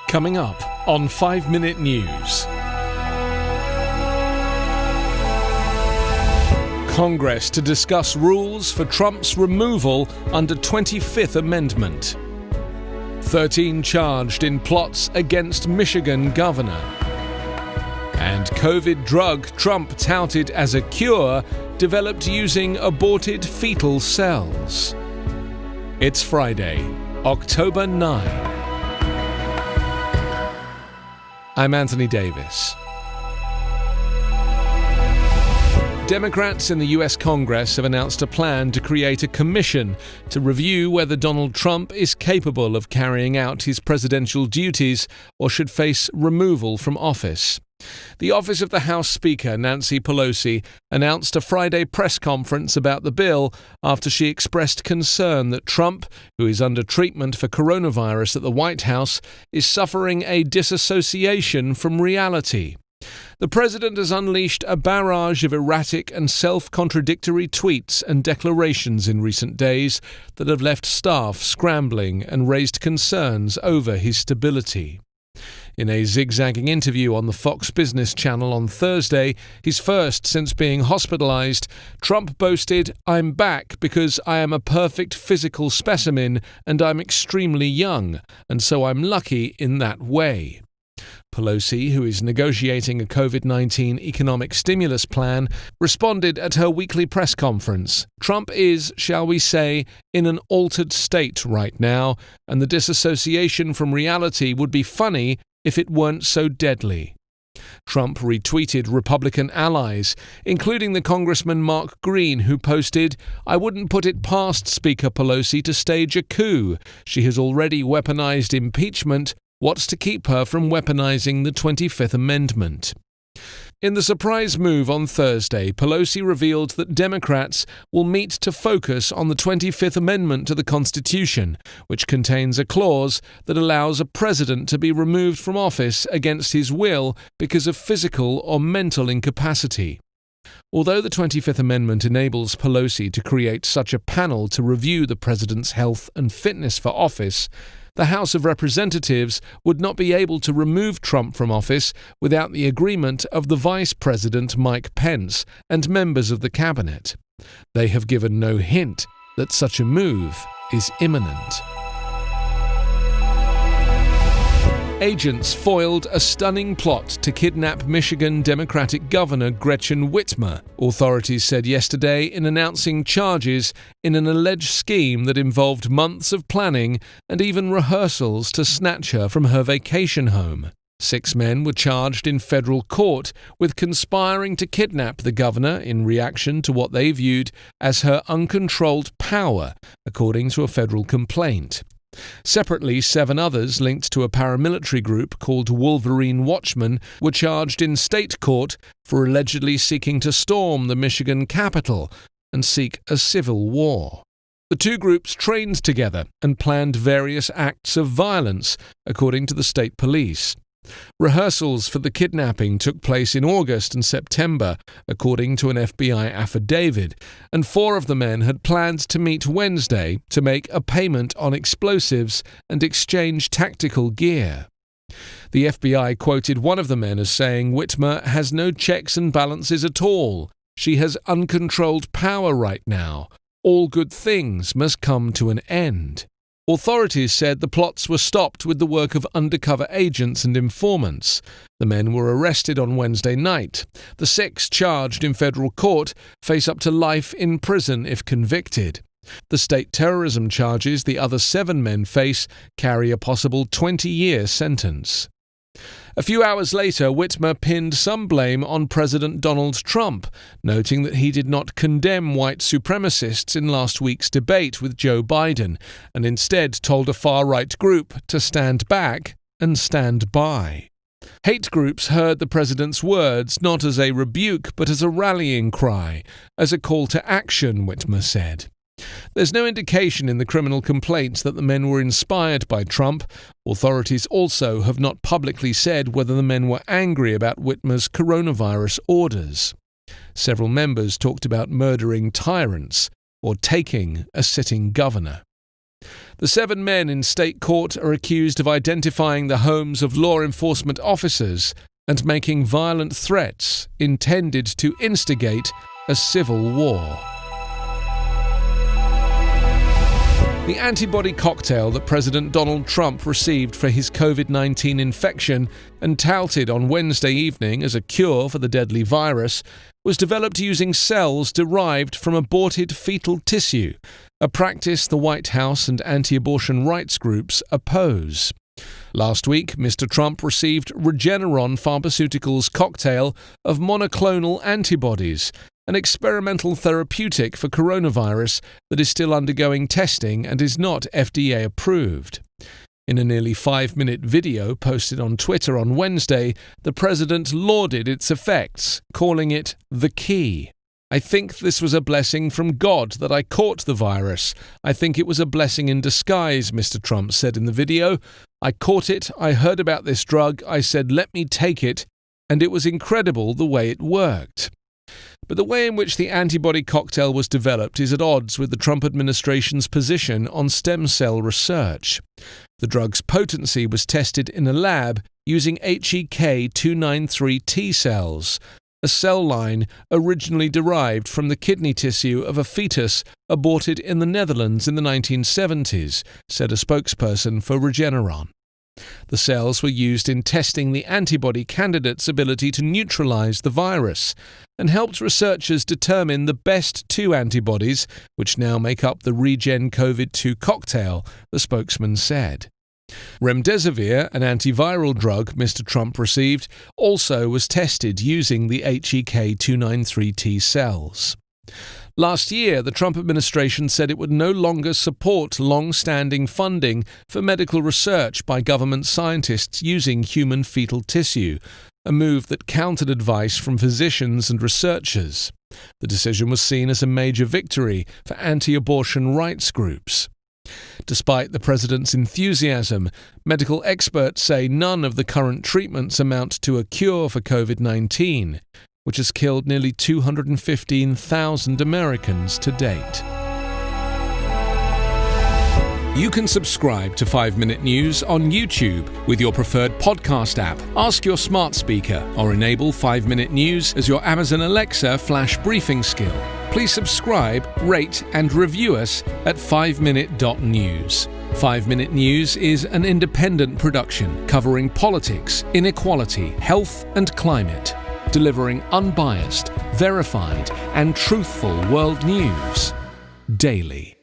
Coming up on 5 Minute News. Congress to discuss rules for Trump's removal under 25th Amendment. 13 charged in plots against Michigan governor. And COVID drug Trump touted as a cure developed using aborted fetal cells. It's Friday, October 9. I'm Anthony Davis. Democrats in the US Congress have announced a plan to create a commission to review whether Donald Trump is capable of carrying out his presidential duties or should face removal from office. The office of the House Speaker, Nancy Pelosi, announced a Friday press conference about the bill after she expressed concern that Trump, who is under treatment for coronavirus at the White House, is suffering a disassociation from reality. The president has unleashed a barrage of erratic and self-contradictory tweets and declarations in recent days that have left staff scrambling and raised concerns over his stability. In a zigzagging interview on the Fox Business Channel on Thursday, his first since being hospitalized, Trump boasted, "I'm back because I am a perfect physical specimen and I'm extremely young, and so I'm lucky in that way." Pelosi, who is negotiating a COVID-19 economic stimulus plan, responded at her weekly press conference. Trump is, shall we say, in an altered state right now, and the disassociation from reality would be funny if it weren't so deadly. Trump retweeted Republican allies, including the Congressman Mark Green, who posted, "I wouldn't put it past Speaker Pelosi to stage a coup. She has already weaponized impeachment. What's to keep her from weaponizing the 25th Amendment?" In the surprise move on Thursday, Pelosi revealed that Democrats will meet to focus on the 25th Amendment to the Constitution, which contains a clause that allows a president to be removed from office against his will because of physical or mental incapacity. Although the 25th Amendment enables Pelosi to create such a panel to review the president's health and fitness for office, the House of Representatives would not be able to remove Trump from office without the agreement of the Vice President Mike Pence and members of the cabinet. They have given no hint that such a move is imminent. Agents foiled a stunning plot to kidnap Michigan Democratic Governor Gretchen Whitmer, authorities said yesterday in announcing charges in an alleged scheme that involved months of planning and even rehearsals to snatch her from her vacation home. 6 men were charged in federal court with conspiring to kidnap the governor in reaction to what they viewed as her uncontrolled power, according to a federal complaint. Separately, 7 others linked to a paramilitary group called Wolverine Watchmen were charged in state court for allegedly seeking to storm the Michigan Capitol and seek a civil war. The 2 groups trained together and planned various acts of violence, according to the state police. Rehearsals for the kidnapping took place in August and September, according to an FBI affidavit, and 4 of the men had planned to meet Wednesday to make a payment on explosives and exchange tactical gear. The FBI quoted one of the men as saying Whitmer has no checks and balances at all. She has uncontrolled power right now. All good things must come to an end. Authorities said the plots were stopped with the work of undercover agents and informants. The men were arrested on Wednesday night. The 6 charged in federal court face up to life in prison if convicted. The state terrorism charges the other 7 men face carry a possible 20-year sentence. A few hours later, Whitmer pinned some blame on President Donald Trump, noting that he did not condemn white supremacists in last week's debate with Joe Biden, and instead told a far-right group to stand back and stand by. Hate groups heard the president's words not as a rebuke but as a rallying cry, as a call to action, Whitmer said. There's no indication in the criminal complaints that the men were inspired by Trump. Authorities also have not publicly said whether the men were angry about Whitmer's coronavirus orders. Several members talked about murdering tyrants or taking a sitting governor. The 7 men in state court are accused of identifying the homes of law enforcement officers and making violent threats intended to instigate a civil war. The antibody cocktail that President Donald Trump received for his COVID-19 infection and touted on Wednesday evening as a cure for the deadly virus was developed using cells derived from aborted fetal tissue, a practice the White House and anti-abortion rights groups oppose. Last week, Mr. Trump received Regeneron Pharmaceuticals' cocktail of monoclonal antibodies, an experimental therapeutic for coronavirus that is still undergoing testing and is not FDA approved. In a nearly 5-minute video posted on Twitter on Wednesday, the president lauded its effects, calling it the key. "I think this was a blessing from God that I caught the virus. I think it was a blessing in disguise," Mr. Trump said in the video. "I caught it, I heard about this drug, I said let me take it, and it was incredible the way it worked." But the way in which the antibody cocktail was developed is at odds with the Trump administration's position on stem cell research. The drug's potency was tested in a lab using HEK293 T cells, a cell line originally derived from the kidney tissue of a fetus aborted in the Netherlands in the 1970s, said a spokesperson for Regeneron. The cells were used in testing the antibody candidate's ability to neutralize the virus and helped researchers determine the best 2 antibodies, which now make up the Regen COVID-2 cocktail, the spokesman said. Remdesivir, an antiviral drug Mr. Trump received, also was tested using the HEK293 T cells. Last year, the Trump administration said it would no longer support long-standing funding for medical research by government scientists using human fetal tissue, a move that countered advice from physicians and researchers. The decision was seen as a major victory for anti-abortion rights groups. Despite the president's enthusiasm, medical experts say none of the current treatments amount to a cure for COVID-19, which has killed nearly 215,000 Americans to date. You can subscribe to 5-Minute News on YouTube with your preferred podcast app. Ask your smart speaker or enable 5-Minute News as your Amazon Alexa flash briefing skill. Please subscribe, rate and review us at 5minute.news. 5-Minute News is an independent production covering politics, inequality, health and climate, delivering unbiased, verified and truthful world news daily.